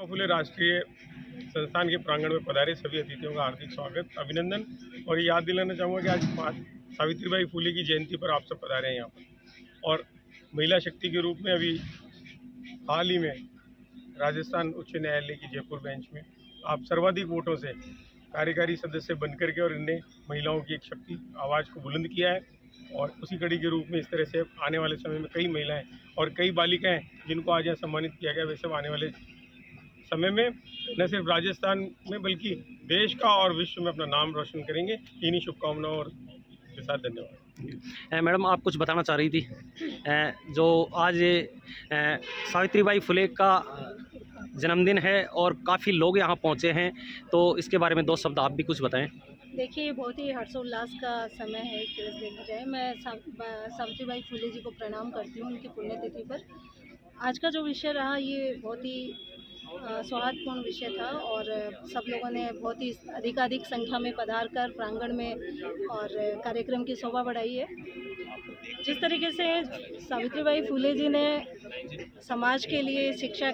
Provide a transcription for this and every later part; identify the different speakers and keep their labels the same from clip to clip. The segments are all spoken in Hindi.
Speaker 1: ज्योतिबा फुले राष्ट्रीय संस्थान के प्रांगण में पधारे सभी अतिथियों का हार्दिक स्वागत, अभिनंदन। और ये याद दिलाना चाहूँगा कि आज सावित्रीबाई फुले की जयंती पर आप सब पधारे हैं यहाँ पर। और महिला शक्ति के रूप में अभी हाल ही में राजस्थान उच्च न्यायालय की जयपुर बेंच में आप सर्वाधिक वोटों से कार्यकारी सदस्य बनकर के और इनने महिलाओं की एक शक्ति आवाज़ को बुलंद किया है। और उसी कड़ी के रूप में इस तरह से आने वाले समय में कई महिलाएं और कई बालिकाएं जिनको आज यहाँ सम्मानित किया गया, वैसे आने वाले समय में न सिर्फ राजस्थान में बल्कि देश का और विश्व में अपना नाम रोशन करेंगे। इन्हीं शुभकामनाओं और के साथ धन्यवाद।
Speaker 2: मैडम, आप कुछ बताना चाह रही थी, जो आज सावित्रीबाई फुले का जन्मदिन है और काफ़ी लोग यहाँ पहुँचे हैं, तो इसके बारे में दो शब्द आप भी कुछ बताएं।
Speaker 3: देखिए, बहुत ही हर्षोल्लास का समय है। एक तरह से देखा जाए, मैं सावित्रीबाई फुले जी को प्रणाम करती हूँ उनकी पुण्यतिथि पर। आज का जो विषय रहा ये बहुत ही सौहार्दपूर्ण विषय था और सब लोगों ने बहुत ही अधिकाधिक संख्या में पधार कर प्रांगण में और कार्यक्रम की शोभा बढ़ाई है। जिस तरीके से सावित्रीबाई फुले जी ने समाज के लिए शिक्षा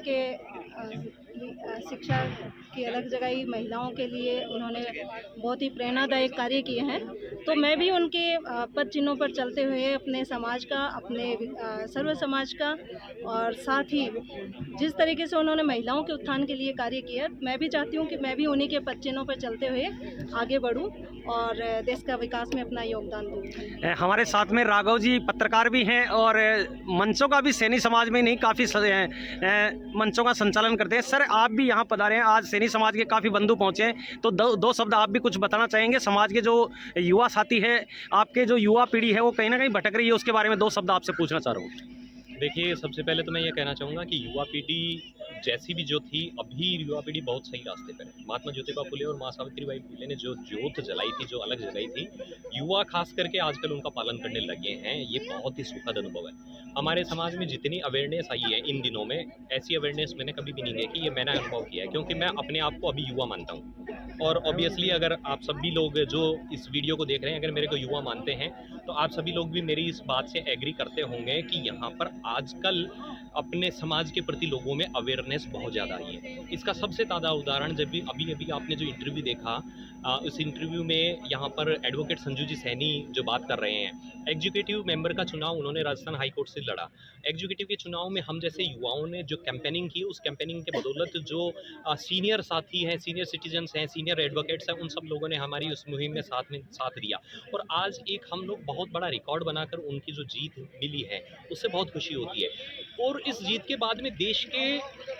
Speaker 3: की अलग जगह महिलाओं के लिए उन्होंने बहुत ही प्रेरणादायक कार्य किए हैं, तो मैं भी उनके पद चिन्हों पर चलते हुए अपने समाज का, अपने सर्व समाज का और साथ ही जिस तरीके से उन्होंने महिलाओं के उत्थान के लिए कार्य किया, मैं भी चाहती हूं कि मैं भी उन्हीं के पद चिन्हों पर चलते हुए आगे बढ़ूं और देश का विकास में अपना योगदान दूं।
Speaker 2: हमारे साथ में राघव जी पत्रकार भी हैं और मंचों का भी सैनी समाज में नहीं काफ़ी मंचों का संचालन करते हैं। सर, आप भी यहाँ पधारे हैं, आज सैनी समाज के काफ़ी बंधु पहुँचे हैं, तो दो शब्द आप भी कुछ बताना चाहेंगे। समाज के जो युवा साथी है, आपके जो युवा पीढ़ी है वो कहीं ना कहीं भटक रही है, उसके बारे में दो शब्द आपसे पूछना चाह रहा हूँ।
Speaker 4: देखिए, सबसे पहले तो मैं ये कहना चाहूँगा कि युवा पीढ़ी जैसी भी जो थी, अभी युवा पीढ़ी बहुत सही रास्ते पर है। महात्मा ज्योतिबा फुले और माँ सावित्रीबाई फुले ने जो ज्योत जलाई थी, जो अलग जलाई थी, युवा खास करके आजकल उनका पालन करने लगे हैं। ये बहुत ही सुखद अनुभव है। हमारे समाज में जितनी अवेयरनेस आई है इन दिनों में, ऐसी अवेयरनेस मैंने कभी भी नहीं देखी। ये मैंने अनुभव किया है, क्योंकि मैं अपने आप को अभी युवा मानता हूँ। और ऑब्वियसली अगर आप सभी लोग जो इस वीडियो को देख रहे हैं, अगर मेरे को युवा मानते हैं, तो आप सभी लोग भी मेरी इस बात से एग्री करते होंगे कि यहाँ पर आजकल अपने समाज के प्रति लोगों में अवेयरनेस बहुत ज़्यादा आई है। इसका सबसे ताज़ा उदाहरण जब भी अभी आपने जो इंटरव्यू देखा, उस इंटरव्यू में यहाँ पर एडवोकेट संजू जी सैनी जो बात कर रहे हैं, एग्जीक्यूटिव मेंबर का चुनाव उन्होंने राजस्थान हाई कोर्ट से लड़ा। एग्जीक्यूटिव के चुनाव में हम जैसे युवाओं ने जो कैंपेनिंग की, उस कैंपेनिंग के बदौलत जो सीनियर साथी हैं, सीनियर सिटीजन्स हैं, सीनियर एडवोकेट्स हैं, उन सब लोगों ने हमारी उस मुहिम में साथ दिया। और आज एक हम लोग बहुत बड़ा रिकॉर्ड बनाकर उनकी जो जीत मिली है, उससे बहुत खुशी होती है। और इस जीत के बाद में देश के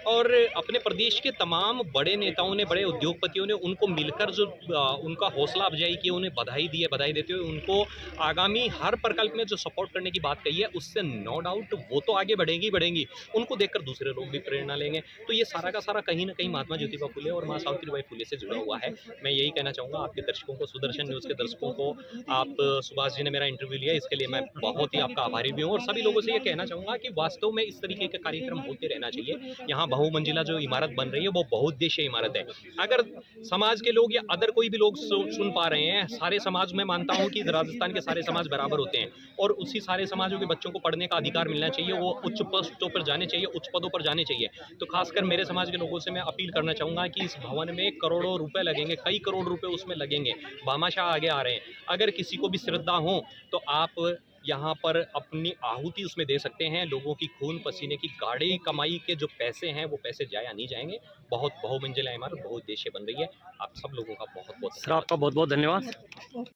Speaker 4: और अपने प्रदेश के तमाम बड़े नेताओं ने, बड़े उद्योगपतियों ने उनको मिलकर जो उनका हौसला अफजाई की, उन्हें बधाई दी है। बधाई देते हुए उनको आगामी हर प्रकल्प में जो सपोर्ट करने की बात कही है, उससे नो डाउट वो तो आगे बढ़ेंगी। उनको देखकर दूसरे लोग भी प्रेरणा लेंगे। तो ये सारा का सारा कहीं ना कहीं महात्मा ज्योतिबा फुले और माँ सावित्रीबाई फुले से जुड़ा हुआ है। मैं यही कहना चाहूँगा आपके दर्शकों को, सुदर्शन न्यूज़ के दर्शकों को, आप सुभाष जी ने मेरा इंटरव्यू लिया, इसके लिए मैं बहुत ही आपका आभारी भी हूँ। और सभी लोगों से ये कहना चाहूँगा कि वास्तव में इस तरीके के कार्यक्रम होते रहना चाहिए। यहाँ बहुमंजिला जो इमारत बन रही है, वो बहुउद्देशीय इमारत है। अगर समाज के लोग या अदर कोई भी लोग सुन पा रहे हैं, सारे समाज में मानता हूँ कि राजस्थान के सारे समाज बराबर होते हैं और उसी सारे समाजों के बच्चों को पढ़ने का अधिकार मिलना चाहिए, वो उच्च पोस्टों पर जाने चाहिए, उच्च पदों पर जाने चाहिए। तो खासकर मेरे समाज के लोगों से मैं अपील करना चाहूँगा कि इस भवन में करोड़ों रुपए लगेंगे, कई करोड़ रुपए उसमें लगेंगे। भामाशाह आगे आ रहे हैं। अगर किसी को भी श्रद्धा हो तो आप यहाँ पर अपनी आहुति उसमें दे सकते हैं। लोगों की खून पसीने की गाढ़ी कमाई के जो पैसे हैं, वो पैसे जाया नहीं जाएंगे। बहुत बहुमंजिला इमारत बहुउद्देशीय बन रही है। आप सब लोगों का बहुत बहुत
Speaker 2: सर, आपका बहुत बहुत धन्यवाद।